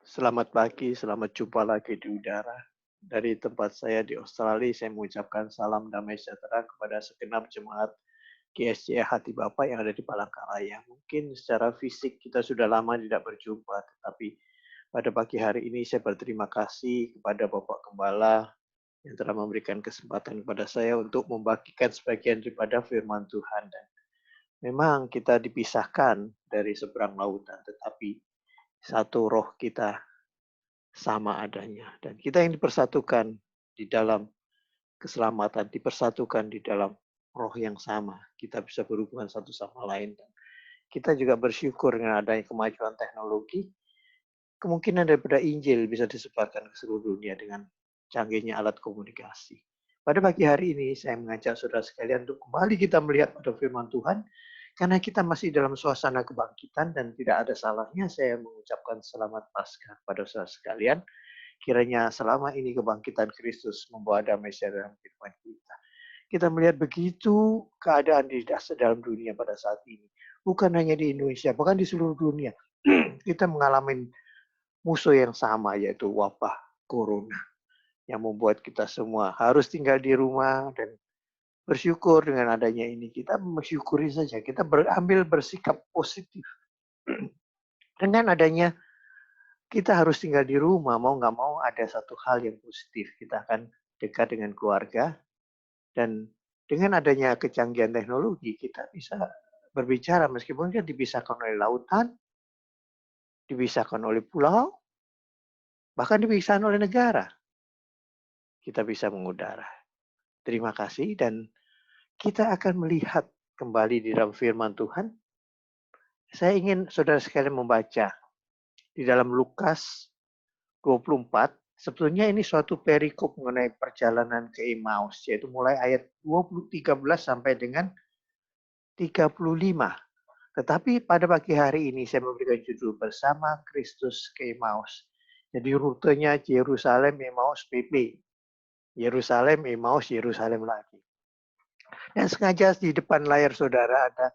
Selamat pagi, selamat jumpa lagi di udara. Dari tempat saya di Australia, saya mengucapkan salam damai sejahtera kepada segenap jemaat GSJ Hati Bapa yang ada di Palangkaraya. Mungkin secara fisik kita sudah lama tidak berjumpa, tetapi pada pagi hari ini saya berterima kasih kepada Bapak Gembala yang telah memberikan kesempatan kepada saya untuk membagikan sebagian daripada firman Tuhan. Dan memang kita dipisahkan dari seberang lautan, tetapi satu roh kita sama adanya. Dan kita yang dipersatukan di dalam keselamatan, dipersatukan di dalam roh yang sama. Kita bisa berhubungan satu sama lain. Dan kita juga bersyukur dengan adanya kemajuan teknologi, kemungkinan daripada Injil bisa disebarkan ke seluruh dunia dengan canggihnya alat komunikasi. Pada pagi hari ini saya mengajak saudara sekalian untuk kembali kita melihat pada firman Tuhan, karena kita masih dalam suasana kebangkitan dan tidak ada salahnya saya mengucapkan selamat Paskah pada saudara sekalian. Kiranya selama ini kebangkitan Kristus membawa damai sejahtera dalam kehidupan kita. Kita melihat begitu keadaan di dalam dunia pada saat ini. Bukan hanya di Indonesia, bahkan di seluruh dunia. Kita mengalami musuh yang sama, yaitu wabah corona. Yang membuat kita semua harus tinggal di rumah dan bersyukur dengan adanya ini. Kita mensyukuri saja, kita bersikap positif. Dengan adanya kita harus tinggal di rumah, mau nggak mau ada satu hal yang positif. Kita akan dekat dengan keluarga, dan dengan adanya kecanggihan teknologi, kita bisa berbicara meskipun kan dipisahkan oleh lautan, dipisahkan oleh pulau, bahkan dipisahkan oleh negara. Kita bisa mengudara. Terima kasih, dan kita akan melihat kembali di dalam firman Tuhan. Saya ingin saudara sekalian membaca di dalam Lukas 24, sebetulnya ini suatu perikop mengenai perjalanan ke Emmaus, yaitu mulai ayat 13 sampai dengan 35. Tetapi pada pagi hari ini saya memberikan judul Bersama Kristus ke Emmaus. Jadi rutenya Yerusalem, Emmaus, PP. Yerusalem, Emmaus, Yerusalem lagi. Dan sengaja di depan layar saudara ada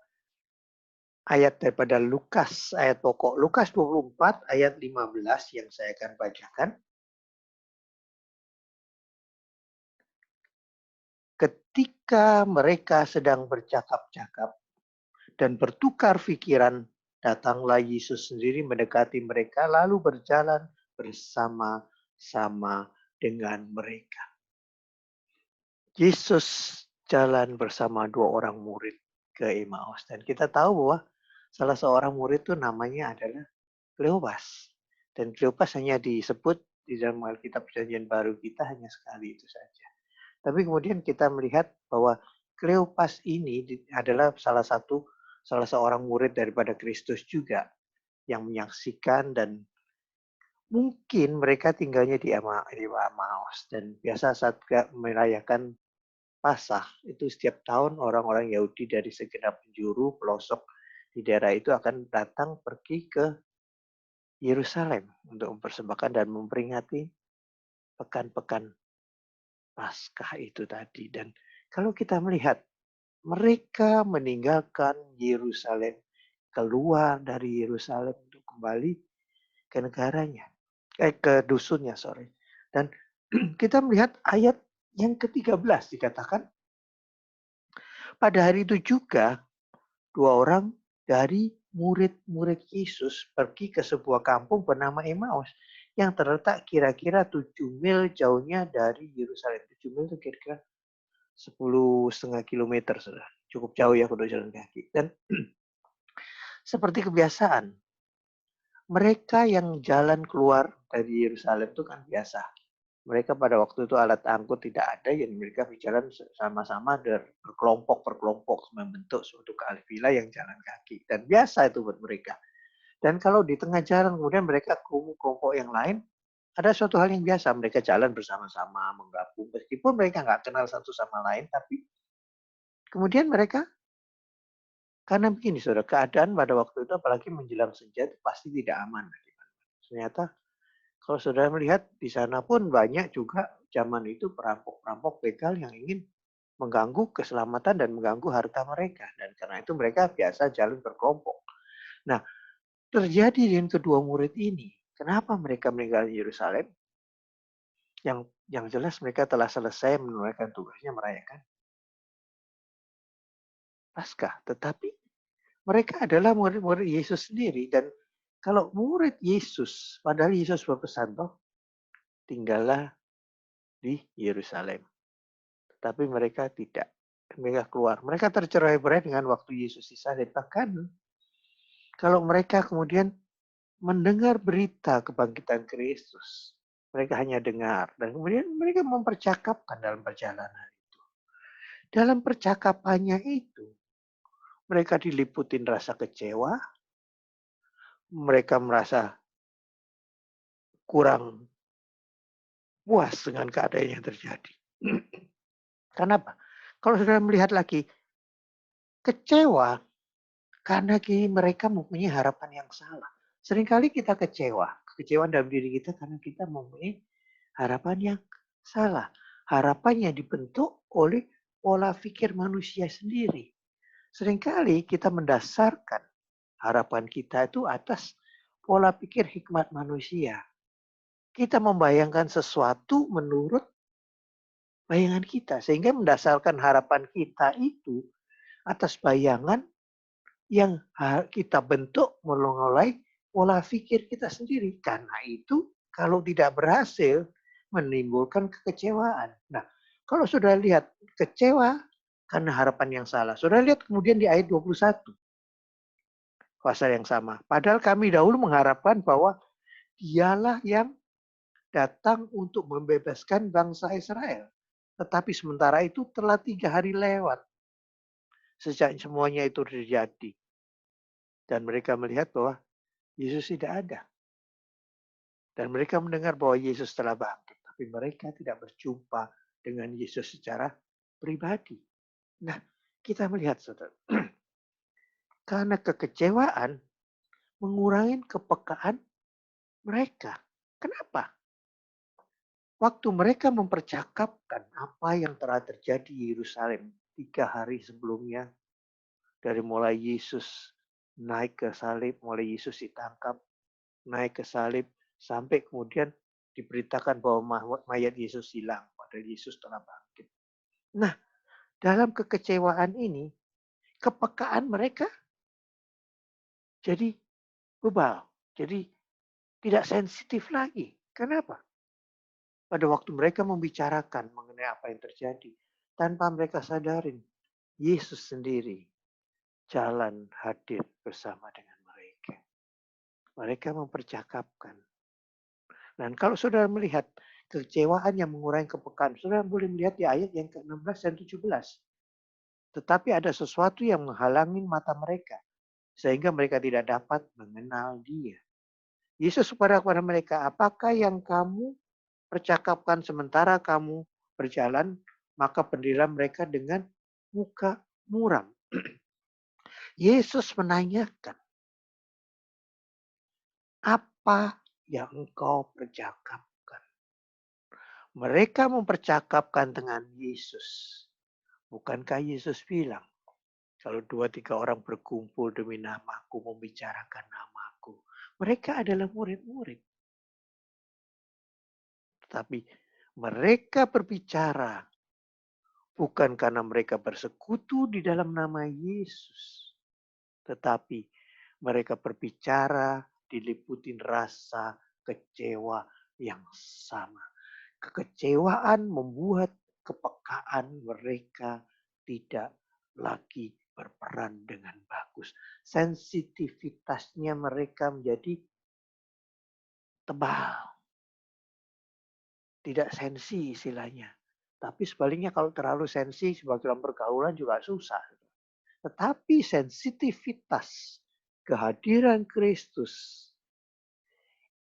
ayat daripada Lukas, ayat pokok. Lukas 24 ayat 15 yang saya akan bacakan. Ketika mereka sedang bercakap-cakap dan bertukar pikiran, datanglah Yesus sendiri mendekati mereka lalu berjalan bersama-sama dengan mereka. Yesus jalan bersama dua orang murid ke Emmaus. Dan kita tahu bahwa salah seorang murid itu namanya adalah Kleopas. Dan Kleopas hanya disebut di dalam Alkitab Perjanjian Baru kita hanya sekali itu saja. Tapi kemudian kita melihat bahwa Kleopas ini adalah salah seorang murid daripada Kristus juga yang menyaksikan, dan mungkin mereka tinggalnya di Emmaus, dan biasa saat merayakan Paskah itu setiap tahun orang-orang Yahudi dari segenap penjuru pelosok di daerah itu akan datang pergi ke Yerusalem untuk mempersembahkan dan memperingati pekan-pekan Paskah itu tadi. Dan kalau kita melihat mereka meninggalkan Yerusalem, keluar dari Yerusalem untuk kembali ke negaranya, ke dusunnya, sorry. Dan kita melihat ayat yang ke-13 dikatakan, pada hari itu juga dua orang dari murid-murid Yesus pergi ke sebuah kampung bernama Emmaus yang terletak kira-kira 7 mil jauhnya dari Yerusalem. 7 mil itu kira-kira 10,5 kilometer, sudah cukup jauh ya kalau jalan kaki. Dan seperti kebiasaan, mereka yang jalan keluar dari Yerusalem itu kan biasa. Mereka pada waktu itu alat angkut tidak ada, jadi mereka berjalan sama-sama berkelompok membentuk suatu kafilah yang jalan kaki. Dan biasa itu buat mereka. Dan kalau di tengah jalan kemudian mereka ketemu kelompok yang lain, ada suatu hal yang biasa. Mereka jalan bersama-sama, menggabung. Meskipun mereka nggak kenal satu sama lain, tapi kemudian mereka, karena begini saudara, keadaan pada waktu itu apalagi menjelang senja itu pasti tidak aman. Ternyata kalau saudara melihat di sana pun banyak juga zaman itu perampok-perampok begal yang ingin mengganggu keselamatan dan mengganggu harta mereka. Dan karena itu mereka biasa jalan berkelompok. Nah, terjadi dengan kedua murid ini Kenapa mereka meninggalkan Yerusalem? Yang jelas mereka telah selesai menunaikan tugasnya merayakan Paskah. Tetapi mereka adalah murid-murid Yesus sendiri. Dan kalau murid Yesus, padahal Yesus berpesan, toh, tinggallah di Yerusalem. Tetapi mereka tidak. Mereka keluar. Mereka tercerai-berai dengan waktu Yesus disalib. Bahkan kalau mereka kemudian mendengar berita kebangkitan Kristus, mereka hanya dengar. Dan kemudian mereka mempercakapkan dalam perjalanan itu. Dalam percakapannya itu, mereka diliputin rasa kecewa, mereka merasa kurang puas dengan keadaan yang terjadi. Kenapa? Kalau sudah melihat lagi, kecewa karena mereka mempunyai harapan yang salah. Seringkali kita kecewa. Kekecewaan dalam diri kita karena kita mempunyai harapan yang salah. Harapan yang dibentuk oleh pola pikir manusia sendiri. Seringkali kita mendasarkan harapan kita itu atas pola pikir hikmat manusia. Kita membayangkan sesuatu menurut bayangan kita. Sehingga mendasarkan harapan kita itu atas bayangan yang kita bentuk melalui pola pikir kita sendiri. Karena itu kalau tidak berhasil menimbulkan kekecewaan. Nah, kalau sudah lihat kecewa karena harapan yang salah. Sudah lihat kemudian di ayat 21. Pasal yang sama. Padahal kami dahulu mengharapkan bahwa dialah yang datang untuk membebaskan bangsa Israel. Tetapi sementara itu telah 3 hari lewat. Sejak semuanya itu terjadi. Dan mereka melihat bahwa Yesus tidak ada. Dan mereka mendengar bahwa Yesus telah bangkit. Tapi mereka tidak berjumpa dengan Yesus secara pribadi. Nah, kita melihat, saudara. Karena kekecewaan mengurangi kepekaan mereka. Kenapa? Waktu mereka mempercakapkan apa yang telah terjadi di Yerusalem 3 hari sebelumnya, dari mulai Yesus naik ke salib, mulai Yesus ditangkap, naik ke salib, sampai kemudian diberitakan bahwa mayat Yesus hilang, padahal Yesus telah bangkit. Nah, dalam kekecewaan ini, kepekaan mereka jadi bebal, jadi tidak sensitif lagi. Kenapa? Pada waktu mereka membicarakan mengenai apa yang terjadi, tanpa mereka sadarin, Yesus sendiri jalan hadir bersama dengan mereka. Mereka mempercakapkan. Dan kalau saudara melihat kekecewaan yang mengurangi kepekaan, saudara boleh melihat di ayat yang ke-16 dan 17. Tetapi ada sesuatu yang menghalangi mata mereka, sehingga mereka tidak dapat mengenal Dia. Yesus kepada mereka, apakah yang kamu percakapkan sementara kamu berjalan, maka berdirilah mereka dengan muka muram. Yesus menanyakan, apa yang engkau percakapkan? Mereka mempercakapkan dengan Yesus. Bukankah Yesus bilang, kalau 2-3 orang berkumpul demi namaku, membicarakan namaku. Mereka adalah murid-murid. Tapi mereka berbicara bukan karena mereka bersekutu di dalam nama Yesus. Tetapi mereka berbicara diliputin rasa kecewa yang sama. Kekecewaan membuat kepekaan mereka tidak lagi berperan dengan bagus. Sensitivitasnya mereka menjadi tebal. Tidak sensi istilahnya. Tapi sebaliknya kalau terlalu sensi sebagai dalam pergaulan juga susah. Tetapi sensitivitas kehadiran Kristus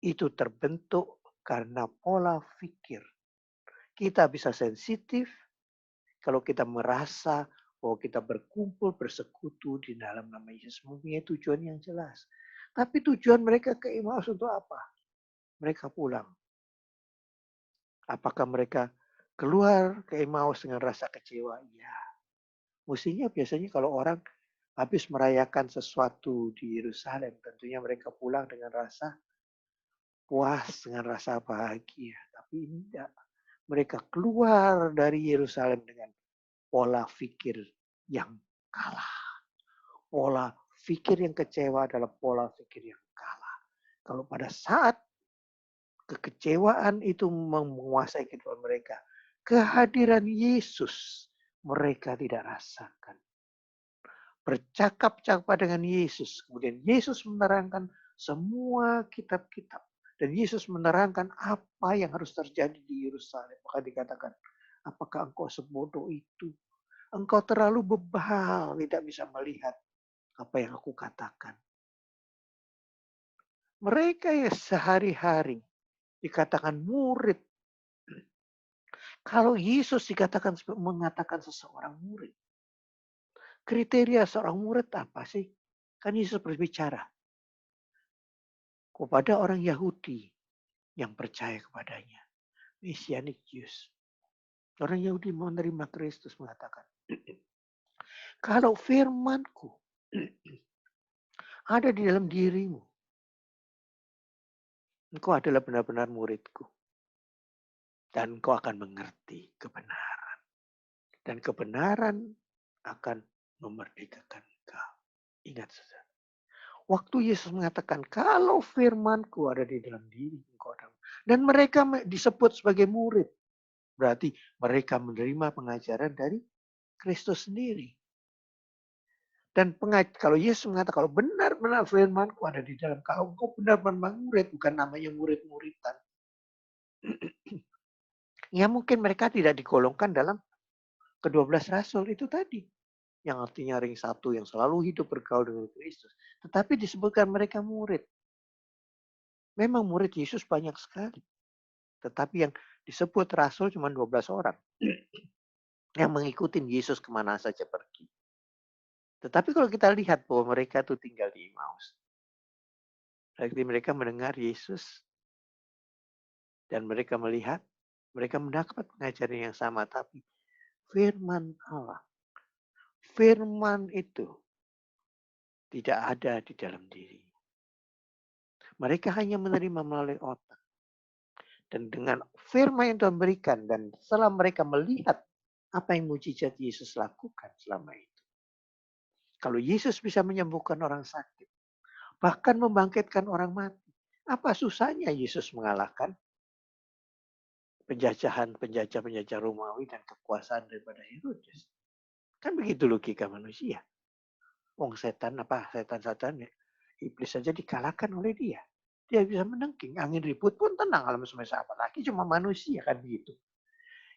itu terbentuk karena pola pikir. Kita bisa sensitif kalau kita merasa bahwa kita berkumpul, bersekutu di dalam nama Yesus mempunyai tujuan yang jelas. Tapi tujuan mereka ke Emmaus untuk apa? Mereka pulang. Apakah mereka keluar ke Emmaus dengan rasa kecewa? Ya. Mestinya biasanya kalau orang habis merayakan sesuatu di Yerusalem, tentunya mereka pulang dengan rasa puas dengan rasa bahagia. Tapi tidak. Mereka keluar dari Yerusalem dengan pola pikir yang kalah. Pola pikir yang kecewa adalah pola pikir yang kalah. Kalau pada saat kekecewaan itu menguasai kehidupan mereka, kehadiran Yesus mereka tidak rasakan. Bercakap-cakap dengan Yesus. Kemudian Yesus menerangkan semua kitab-kitab. Dan Yesus menerangkan apa yang harus terjadi di Yerusalem. Maka dikatakan, apakah engkau sebodoh itu? Engkau terlalu bebal, tidak bisa melihat apa yang aku katakan. Mereka yang sehari-hari dikatakan murid. Kalau Yesus mengatakan seseorang murid, kriteria seorang murid apa sih? Kan Yesus berbicara kepada orang Yahudi yang percaya kepadanya. Messianic Jews. Orang Yahudi menerima Kristus mengatakan, kalau firmanku ada di dalam dirimu, engkau adalah benar-benar muridku. Dan engkau akan mengerti kebenaran. Dan kebenaran akan memerdekakan engkau. Ingat saudara. Waktu Yesus mengatakan, kalau firmanku ada di dalam diri engkau. Dan mereka disebut sebagai murid. Berarti mereka menerima pengajaran dari Kristus sendiri. Dan kalau Yesus mengatakan, kalau benar-benar firmanku ada di dalam kau, engkau benar-benar murid, bukan namanya murid-muridan. Ya mungkin mereka tidak digolongkan dalam ke-12 rasul itu tadi. Yang artinya ring satu yang selalu hidup bergaul dengan Kristus. Tetapi disebutkan mereka murid. Memang murid Yesus banyak sekali. Tetapi yang disebut rasul cuma 12 orang. Yang mengikuti Yesus kemana saja pergi. Tetapi kalau kita lihat bahwa mereka itu tinggal di Emmaus. Berarti mereka mendengar Yesus. Dan mereka melihat. Mereka mendapat pengajaran yang sama. Tapi firman Allah. Firman itu tidak ada di dalam diri. Mereka hanya menerima melalui otak. Dan dengan firman yang Tuhan berikan. Dan setelah mereka melihat apa yang mujizat Yesus lakukan selama itu. Kalau Yesus bisa menyembuhkan orang sakit. Bahkan membangkitkan orang mati. Apa susahnya Yesus mengalahkan penjajah Romawi dan kekuasaan daripada Herodes. Kan begitu logika manusia. Wong setan ya. Iblis saja dikalahkan oleh dia. Dia bisa menengking. Angin ribut pun tenang alam semesta. Apalagi cuma manusia kan begitu.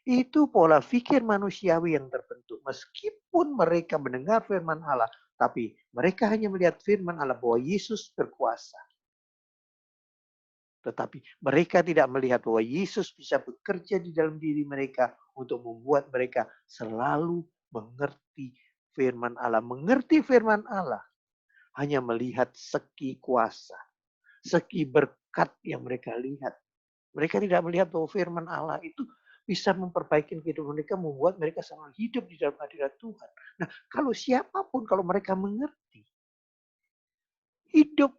Itu pola pikir manusiawi yang terbentuk. Meskipun mereka mendengar firman Allah. Tapi mereka hanya melihat firman Allah bahwa Yesus berkuasa. Tetapi mereka tidak melihat bahwa Yesus bisa bekerja di dalam diri mereka untuk membuat mereka selalu mengerti firman Allah. Mengerti firman Allah hanya melihat segi kuasa, segi berkat yang mereka lihat. Mereka tidak melihat bahwa firman Allah itu bisa memperbaiki kehidupan mereka, membuat mereka selalu hidup di dalam hadirat Tuhan. Nah, kalau siapapun, kalau mereka mengerti, hidup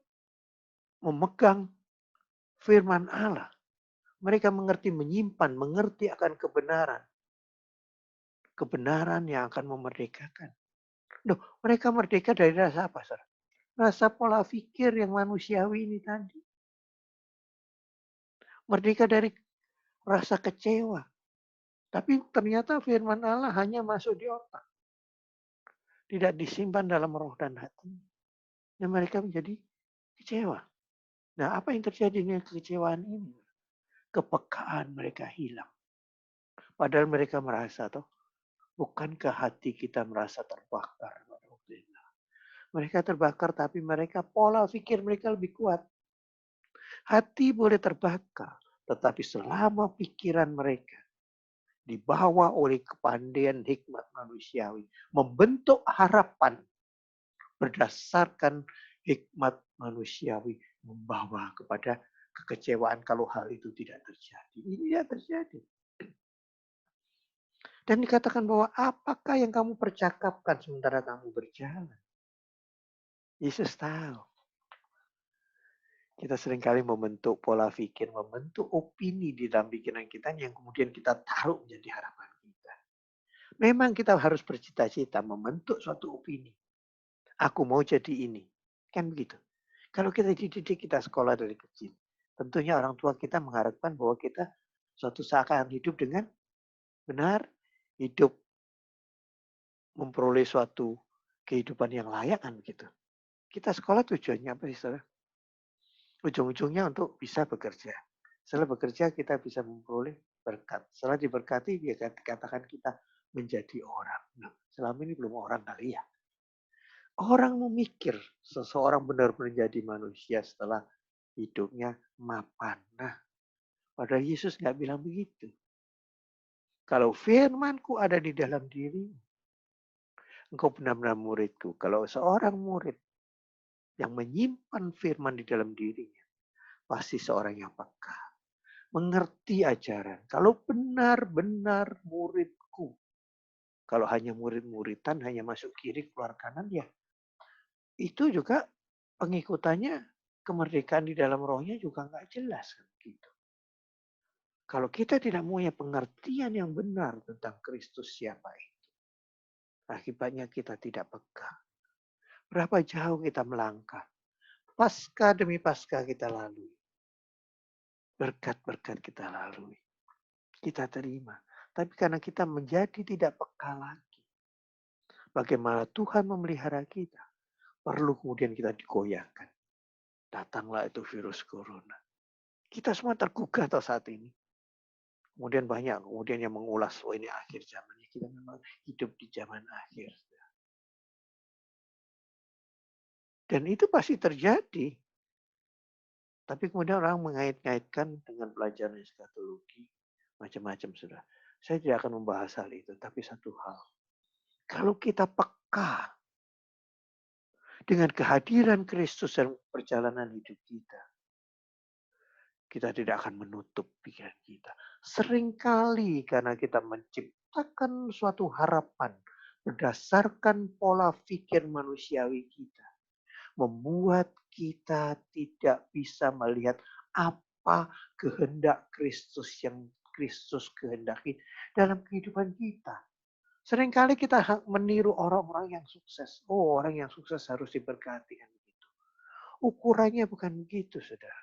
memegang firman Allah, mereka mengerti menyimpan, mengerti akan kebenaran. Kebenaran yang akan memerdekakan. Loh, mereka merdeka dari rasa apa, Sir? Rasa pola pikir yang manusiawi ini tadi. Merdeka dari rasa kecewa. Tapi ternyata firman Allah hanya masuk di otak. Tidak disimpan dalam roh dan hati. Dan mereka menjadi kecewa. Nah, apa yang terjadi dengan kekecewaan ini? Kepekaan mereka hilang. Padahal mereka merasa, toh, bukankah hati kita merasa terbakar pada waktu itu? Mereka terbakar, tapi mereka pola pikir mereka lebih kuat. Hati boleh terbakar, tetapi selama pikiran mereka dibawa oleh kepandaian hikmat manusiawi, membentuk harapan berdasarkan hikmat manusiawi, membawa kepada kekecewaan kalau hal itu tidak terjadi. Ini tidak terjadi. Dan dikatakan bahwa apakah yang kamu percakapkan sementara kamu berjalan? Yesus tahu. Kita seringkali membentuk pola pikir, membentuk opini di dalam pikiran kita yang kemudian kita taruh menjadi harapan kita. Memang kita harus bercita-cita membentuk suatu opini. Aku mau jadi ini. Kan begitu. Kalau kita dididik, kita sekolah dari kecil. Tentunya orang tua kita mengharapkan bahwa kita suatu saat akan hidup dengan benar, hidup memperoleh suatu kehidupan yang layak kan begitu. Kita sekolah tujuannya apa sih, saudara? Ujung-ujungnya untuk bisa bekerja. Setelah bekerja kita bisa memperoleh berkat. Setelah diberkati dia dikatakan kita menjadi orang. Nah, selama ini belum orang kali ya. Orang memikir seseorang benar-benar jadi manusia setelah hidupnya mapan. Nah, padahal Yesus nggak bilang begitu. Kalau firmanku ada di dalam dirimu, engkau benar-benar muridku. Kalau seorang murid yang menyimpan firman di dalam dirinya, pasti seorang yang peka. Mengerti ajaran. Kalau benar-benar muridku. Kalau hanya murid-muridan, hanya masuk kiri, keluar kanan, ya itu juga pengikutannya kemerdekaan di dalam rohnya juga nggak jelas. Gitu. Kalau kita tidak punya pengertian yang benar tentang Kristus siapa itu, akibatnya kita tidak peka. Berapa jauh kita melangkah. Pasca demi pasca kita lalui. Berkat-berkat kita lalui. Kita terima. Tapi karena kita menjadi tidak peka lagi. Bagaimana Tuhan memelihara kita. Perlu kemudian kita digoyahkan. Datanglah itu virus corona. Kita semua tergugah atau saat ini. Kemudian banyak kemudian yang mengulas, oh ini akhir zamannya. Kita memang hidup di zaman akhir. Dan itu pasti terjadi. Tapi kemudian orang mengait-ngaitkan dengan pelajaran eskatologi. Macam-macam sudah. Saya tidak akan membahas hal itu. Tapi satu hal. Kalau kita peka dengan kehadiran Kristus dalam perjalanan hidup kita. Kita tidak akan menutup pikiran kita. Seringkali karena kita menciptakan suatu harapan berdasarkan pola pikir manusiawi kita. Membuat kita tidak bisa melihat apa kehendak Kristus yang Kristus kehendaki dalam kehidupan kita. Seringkali kita meniru orang-orang yang sukses. Oh, orang yang sukses harus diberkati. Kan begitu. Ukurannya bukan begitu, saudara.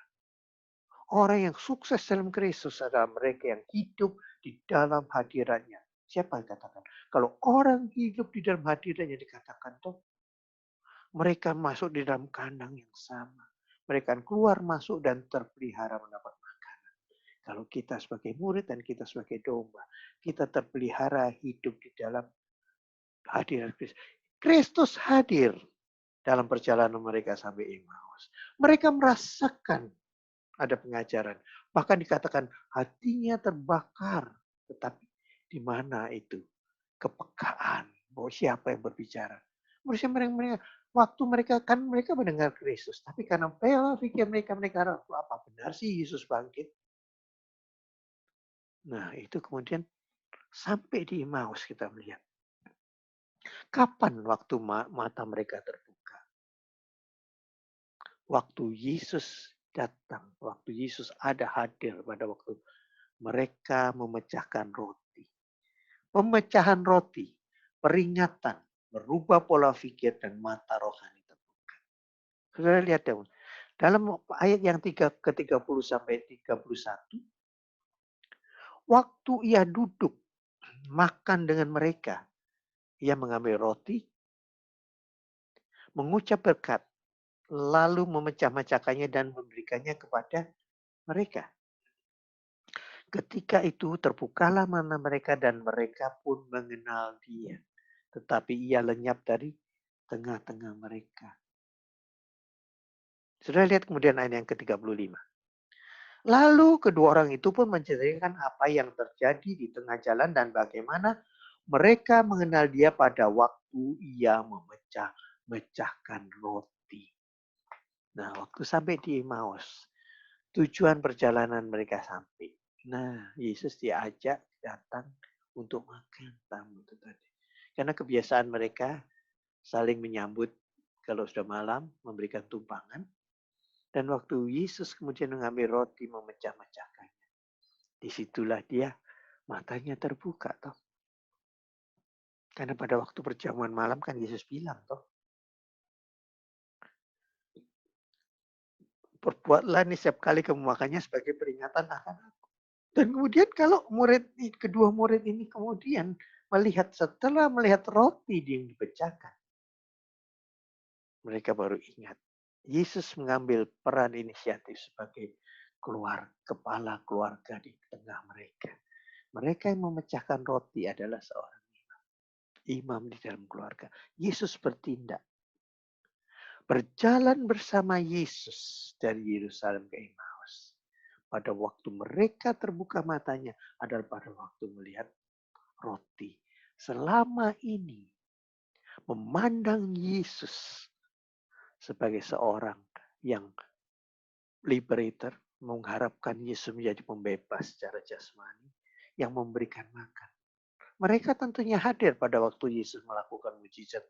Orang yang sukses dalam Kristus adalah mereka yang hidup di dalam hadirannya. Siapa yang katakan? Kalau orang hidup di dalam hadirannya dikatakan tuh, mereka masuk di dalam kandang yang sama. Mereka keluar masuk dan terpelihara mendapat makanan. Kalau kita sebagai murid dan kita sebagai domba, kita terpelihara hidup di dalam hadirat Kristus. Kristus hadir dalam perjalanan mereka sampai Emmaus. Mereka merasakan ada pengajaran. Bahkan dikatakan hatinya terbakar. Tetapi di mana itu? Kepekaan. Bahwa siapa yang berbicara. Mereka, waktu mereka kan mereka mendengar Kristus. Tapi karena pola pikir mereka apa benar sih Yesus bangkit? Nah itu kemudian sampai di Emmaus kita melihat. Kapan waktu mata mereka terbuka? Waktu Yesus datang. Waktu Yesus ada hadir pada waktu mereka memecahkan roti. Pemecahan roti, peringatan, merubah pola pikir dan mata rohani terbuka. Saudara lihat dong, dalam ayat yang ke-30 sampai 31, waktu ia duduk makan dengan mereka, ia mengambil roti, mengucap berkat, lalu memecah-mecahkannya dan memberikannya kepada mereka. Ketika itu terbukalah mata mereka dan mereka pun mengenal dia. Tetapi ia lenyap dari tengah-tengah mereka. Sudah lihat kemudian ayat yang ke-35. Lalu kedua orang itu pun menceritakan apa yang terjadi di tengah jalan dan bagaimana mereka mengenal dia pada waktu ia memecahkan roti. Nah, waktu sampai di Emmaus, tujuan perjalanan mereka sampai. Nah, Yesus diajak datang untuk makan tamu itu tadi. Karena kebiasaan mereka saling menyambut kalau sudah malam, memberikan tumpangan. Dan waktu Yesus kemudian mengambil roti memecah-mecahkannya. Disitulah dia matanya terbuka toh. Karena pada waktu perjamuan malam kan Yesus bilang toh, perbuatlah ini setiap kali kamu makannya sebagai peringatan akan aku. Dan kemudian kalau kedua murid ini kemudian setelah melihat roti yang dipecahkan, mereka baru ingat. Yesus mengambil peran inisiatif sebagai kepala keluarga di tengah mereka. Mereka yang memecahkan roti adalah seorang imam di dalam keluarga. Yesus bertindak. Berjalan bersama Yesus dari Yerusalem ke Emmaus. Pada waktu mereka terbuka matanya adalah pada waktu melihat roti. Selama ini memandang Yesus sebagai seorang yang liberator, mengharapkan Yesus menjadi pembebas secara jasmani, yang memberikan makan. Mereka tentunya hadir pada waktu Yesus melakukan mujizat.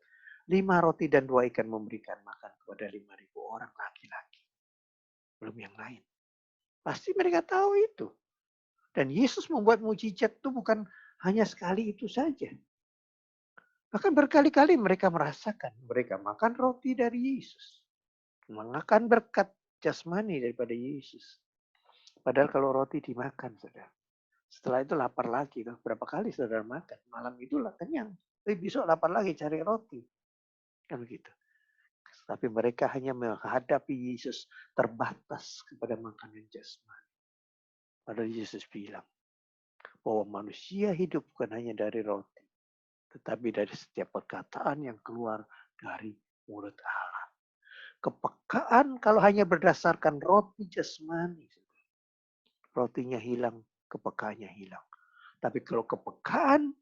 5 roti dan 2 ikan memberikan makan kepada 5.000 orang laki-laki. Belum yang lain. Pasti mereka tahu itu. Dan Yesus membuat mujizat itu bukan hanya sekali itu saja. Bahkan berkali-kali mereka merasakan. Mereka makan roti dari Yesus. Makan berkat jasmani daripada Yesus. Padahal kalau roti dimakan, saudara. Setelah itu lapar lagi. Berapa kali saudara makan? Malam itu kenyang. Tapi besok lapar lagi cari roti. Kan begitu. Tapi mereka hanya menghadapi Yesus terbatas kepada makanan jasmani. Padahal Yesus bilang bahwa manusia hidup bukan hanya dari roti, tetapi dari setiap perkataan yang keluar dari mulut Allah. Kepekaan kalau hanya berdasarkan roti jasmani, rotinya hilang, kepekaannya hilang. Tapi kalau kepekaan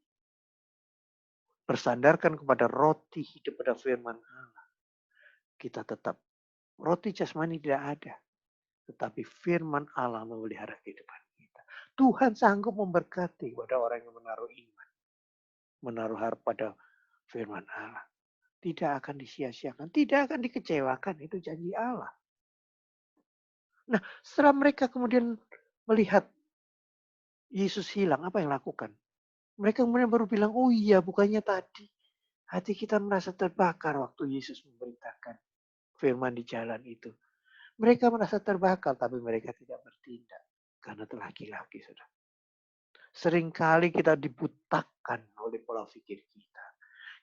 bersandarkan kepada roti hidup pada firman Allah, kita tetap roti jasmani tidak ada. Tetapi firman Allah memelihara kehidupan kita. Tuhan sanggup memberkati kepada orang yang menaruh iman. Menaruh harap pada firman Allah. Tidak akan disia-siakan. Tidak akan dikecewakan. Itu janji Allah. Nah, setelah mereka kemudian melihat Yesus hilang, apa yang lakukan? Mereka kemudian baru bilang, oh iya bukannya tadi. Hati kita merasa terbakar waktu Yesus memberitakan firman di jalan itu. Mereka merasa terbakar, tapi mereka tidak bertindak. Karena itu laki-laki, saudara. Seringkali kita dibutakan oleh pola pikir kita.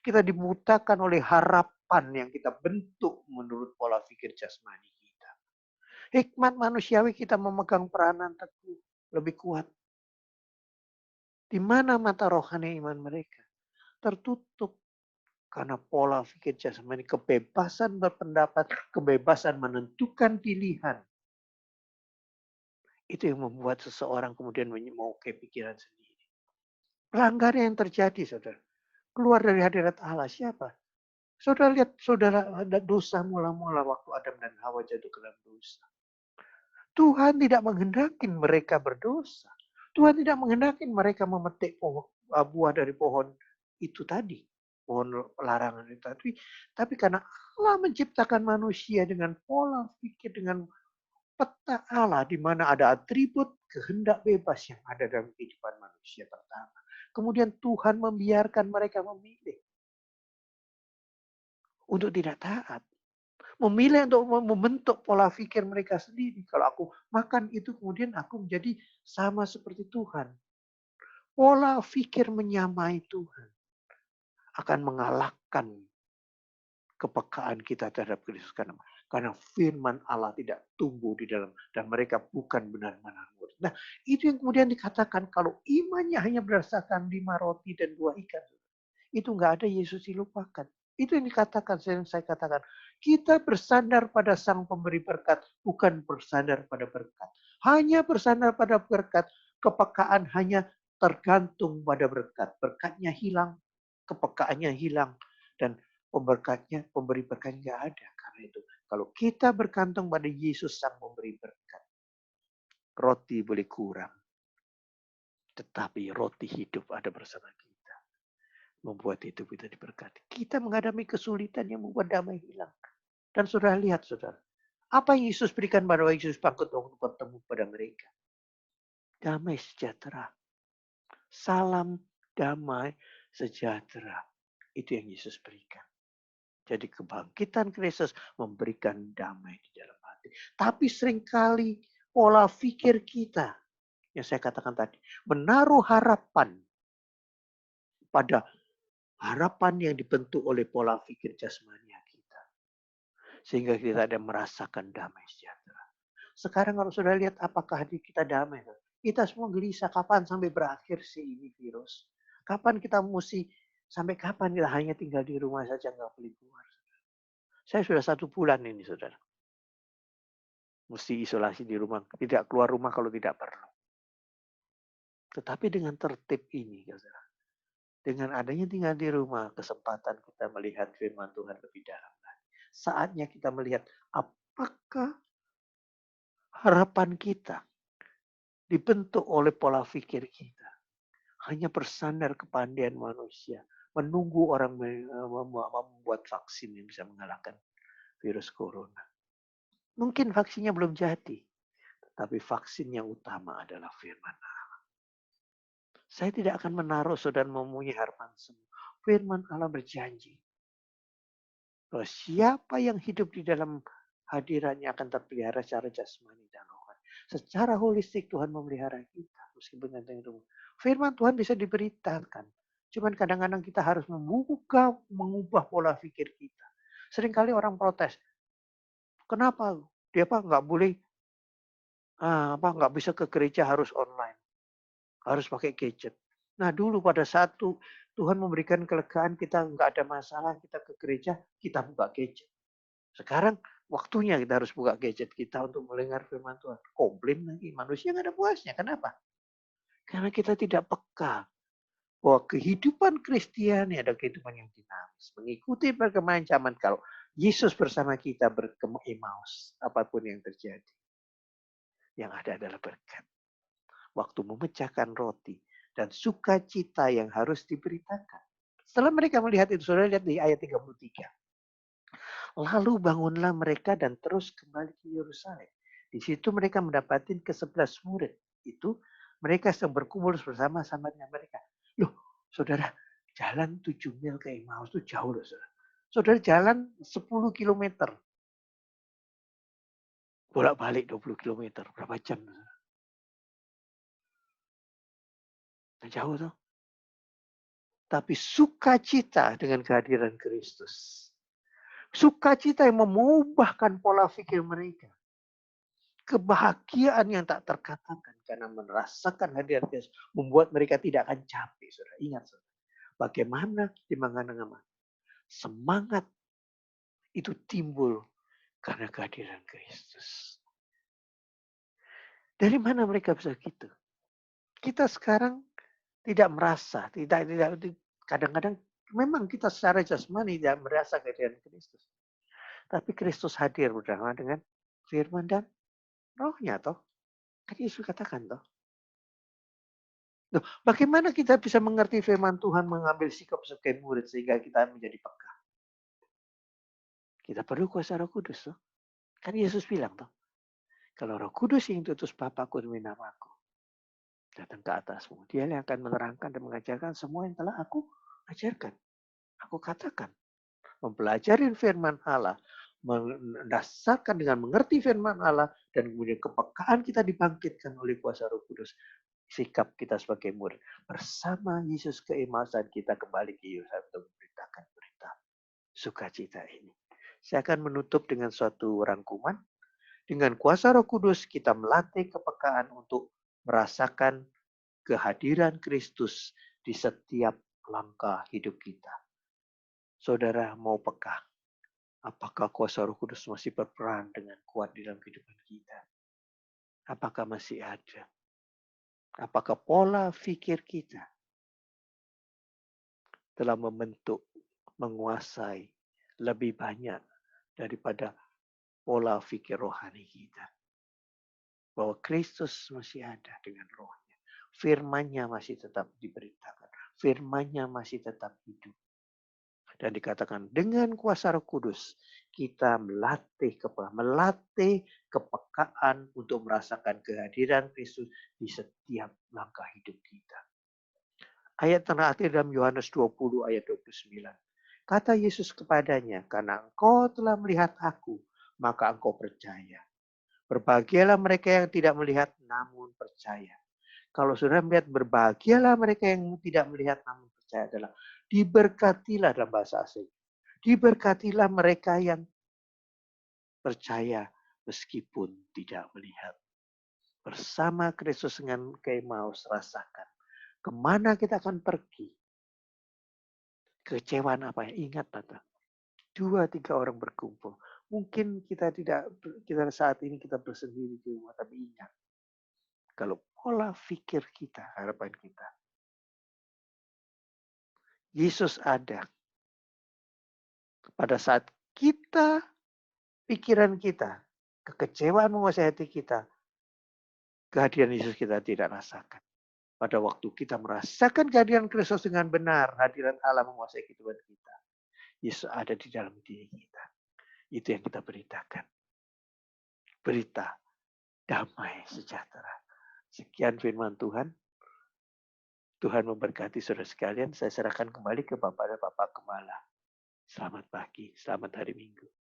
Kita dibutakan oleh harapan yang kita bentuk menurut pola pikir jasmani kita. Hikmat manusiawi kita memegang peranan teguh, lebih kuat. Di mana mata rohani iman mereka? Tertutup. Karena pola pikir jasmani, kebebasan berpendapat, kebebasan menentukan pilihan. Itu yang membuat seseorang kemudian mau ke pikiran sendiri. Pelanggaran yang terjadi, saudara. Keluar dari hadirat Allah siapa? Saudara lihat, saudara ada dosa mula-mula waktu Adam dan Hawa jatuh ke dalam dosa. Tuhan tidak menghendaki mereka berdosa. Tuhan tidak menghendaki mereka memetik buah dari pohon itu tadi. Pohon larangan itu tadi. Tapi karena Allah menciptakan manusia dengan pola pikir, dengan peta Allah di mana ada atribut kehendak bebas yang ada dalam kehidupan manusia pertama. Kemudian Tuhan membiarkan mereka memilih untuk tidak taat. Memilih untuk membentuk pola pikir mereka sendiri. Kalau aku makan itu kemudian aku menjadi sama seperti Tuhan. Pola pikir menyamai Tuhan akan mengalahkan kepekaan kita terhadap Kristus. Karena firman Allah tidak tumbuh di dalam. Dan mereka bukan benar-benar murid. Nah itu yang kemudian dikatakan kalau imannya hanya berdasarkan 5 roti dan 2 ikan. Itu nggak ada Yesus dilupakan. Itu yang dikatakan, yang saya katakan. Kita bersandar pada Sang Pemberi berkat, bukan bersandar pada berkat. Hanya bersandar pada berkat, kepekaan hanya tergantung pada berkat. Berkatnya hilang, kepekaannya hilang, dan pemberi berkat nggak ada. Karena itu, kalau kita bergantung pada Yesus Sang Pemberi berkat, roti boleh kurang, tetapi roti hidup ada bersama kita. Membuat hidup kita diberkati. Kita menghadapi kesulitan yang membuat damai hilang. Dan saudara lihat, saudara. Apa yang Yesus berikan pada waktu Yesus bangkit waktu bertemu pada mereka? Damai sejahtera. Salam damai sejahtera. Itu yang Yesus berikan. Jadi kebangkitan Kristus memberikan damai di dalam hati. Tapi seringkali pola pikir kita, yang saya katakan tadi, menaruh harapan pada harapan yang dibentuk oleh pola pikir jasmania kita. Sehingga kita tidak merasakan damai sejahtera. Sekarang kalau sudah lihat apakah hati kita damai? Kita semua gelisah, kapan sampai berakhir sih ini virus? Kapan kita mesti, sampai kapan kita hanya tinggal di rumah saja nggak boleh keluar? Saya sudah 1 bulan ini, saudara. Mesti isolasi di rumah, tidak keluar rumah kalau tidak perlu. Tetapi dengan tertib ini, saudara, dengan adanya tinggal di rumah, kesempatan kita melihat firman Tuhan lebih dalam lagi. Saatnya kita melihat apakah harapan kita dibentuk oleh pola pikir kita. Hanya bersandar kepandaian manusia. Menunggu orang membuat vaksin yang bisa mengalahkan virus corona. Mungkin vaksinnya belum jadi. Tapi vaksin yang utama adalah firman Allah. Saya tidak akan menaruh saudara mempunyai harapan semua. Firman Allah berjanji. Bahwa siapa yang hidup di dalam hadirannya akan terpelihara secara jasmani dan rohani. Secara holistik Tuhan memelihara kita. Meskipun dengan rumah. Firman Tuhan bisa diberitakan. Cuman kadang-kadang kita harus mengubah pola pikir kita. Seringkali orang protes. Kenapa? Dia nggak boleh, nggak bisa ke gereja, harus online. Harus pakai gadget. Nah dulu pada saat Tuhan memberikan kelegaan, kita nggak ada masalah, kita ke gereja, kita buka gadget. Sekarang waktunya kita harus buka gadget kita untuk mendengar firman Tuhan. Komplain lagi, manusia nggak ada puasnya. Kenapa? Karena kita tidak peka bahwa kehidupan Kristiani ada kehidupan yang dinamis. Mengikuti perkembangan zaman, kalau Yesus bersama kita Emmaus, apapun yang terjadi. Yang ada adalah berkat. Waktu memecahkan roti dan sukacita yang harus diberitakan. Setelah mereka melihat itu, saudara lihat di ayat 33. Lalu bangunlah mereka dan terus kembali ke Yerusalem. Di situ mereka mendapatkan ke-11 murid. Itu mereka sedang berkumpul bersama-sama dengan mereka. Loh, saudara, jalan 7 mil ke Emmaus itu jauh loh, saudara. Saudara jalan 10 kilometer. Bolak-balik 20 kilometer. Berapa jam? Jauh tuh. Tapi sukacita dengan kehadiran Kristus. Sukacita yang mengubahkan pola pikir mereka. Kebahagiaan yang tak terkatakan karena merasakan hadirat Kristus membuat mereka tidak akan capek. Saudara. Ingat, saudara. Bagaimana di mana semangat itu timbul karena kehadiran Kristus. Dari mana mereka bisa gitu? Kita sekarang tidak merasa, tidak kadang-kadang memang kita secara jasmani tidak merasa kehadiran Kristus. Tapi Kristus hadir bersama dengan firman dan rohnya toh. Kan Yesus katakan toh. Loh, bagaimana kita bisa mengerti firman Tuhan, mengambil sikap sebagai murid sehingga kita menjadi peka? Kita perlu kuasa Roh Kudus toh. Kan Yesus bilang toh. Kalau Roh Kudus yang diutus Bapakku demi namaku datang ke atasmu. Dia yang akan menerangkan dan mengajarkan semua yang telah aku ajarkan. Aku katakan. Mempelajari firman Allah, mendasarkan dengan mengerti firman Allah, dan kemudian kepekaan kita dibangkitkan oleh kuasa Roh Kudus. Sikap kita sebagai murid. Bersama Yesus ke Emmaus dan kita kembali ke Yerusalem untuk memberitakan berita sukacita ini. Saya akan menutup dengan suatu rangkuman. Dengan kuasa Roh Kudus kita melatih kepekaan untuk merasakan kehadiran Kristus di setiap langkah hidup kita. Saudara mau peka? Apakah kuasa Roh Kudus masih berperan dengan kuat di dalam kehidupan kita? Apakah masih ada? Apakah pola pikir kita telah membentuk, menguasai lebih banyak daripada pola pikir rohani kita? Bahwa Kristus masih ada dengan rohnya. Firman-Nya masih tetap diberitakan. Firman-Nya masih tetap hidup. Dan dikatakan dengan kuasa Roh Kudus kita melatih kepekaan untuk merasakan kehadiran Kristus di setiap langkah hidup kita. Ayat terakhir dalam Yohanes 20 ayat 29. Kata Yesus kepadanya, karena engkau telah melihat aku, maka engkau percaya. Berbahagialah mereka yang tidak melihat namun percaya. Kalau saudara melihat berbahagialah mereka yang tidak melihat namun percaya adalah diberkatilah dalam bahasa asing. Diberkatilah mereka yang percaya meskipun tidak melihat. Bersama Kristus dengan Emmaus rasakan. Kemana kita akan pergi? Kecewaan apa ya? Ingat Tata. 2-3 orang berkumpul. Mungkin kita saat ini kita bersendiri di rumah, tapi ingat. Kalau pola pikir kita, harapan kita. Yesus ada. Pada saat pikiran kita, kekecewaan menguasai hati kita, kehadiran Yesus kita tidak rasakan. Pada waktu kita merasakan kehadiran Kristus dengan benar, hadirat Allah menguasai kehidupan kita. Yesus ada di dalam diri kita. Itu yang kita beritakan. Berita damai sejahtera. Sekian firman Tuhan. Tuhan memberkati saudara sekalian. Saya serahkan kembali ke Bapak dan Bapak Gembala. Selamat pagi, selamat hari Minggu.